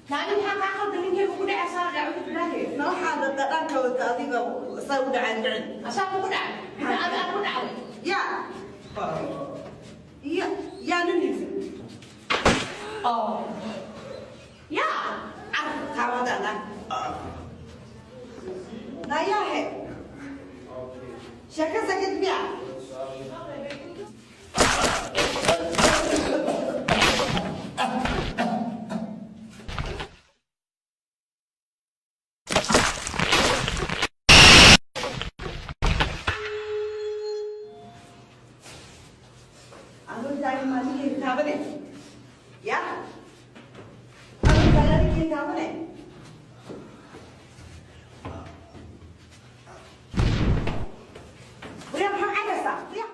Nani haka da ninke ku da asar da ku da ke na hada da dan ka wata diga sai ku da an da asar ku da ina ada ku da ya ya nini oh ya ar ka wada na na ya he shaka sakit biya ya aku jalan bikin kamu nih udah mau ada sah ya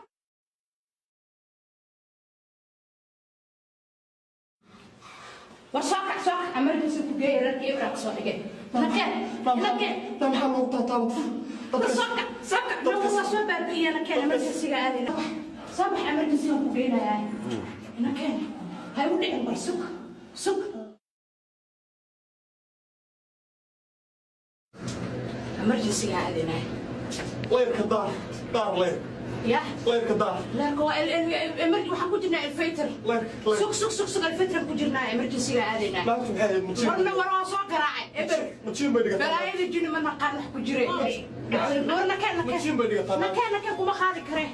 وصاك emergency ku geeyo radkii ibraq soo dhigay nakeen صاك لو soo baabiyo nakeen emergency ga aadina صاح emergency ku geenayaa nakeen hay u dhicin bar sug emergency ga aadina leerka daar leer يا غير كذا لا هو المرج وحكوا جبنا الفلتر سوق الفلتر كجرنا امرجنسي هذينا ما في هاي ورنا ورا سو قراعي ابر متشين بدك بلاي الجن من قال نحكوا جري ورنا كان متشين بدك طبعا كان كما خالي كره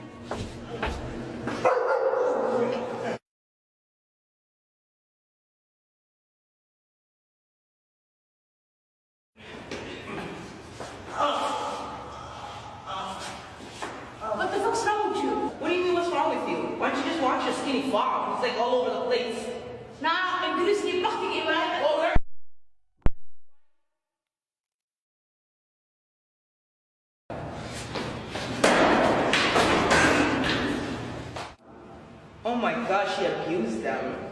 What the fuck's wrong with you? What do you mean what's wrong with you? Why don't you just watch your skinny fall? It's like all over the place. Nah, Ingiriski prachtige maar. Oh my gosh, she abused them.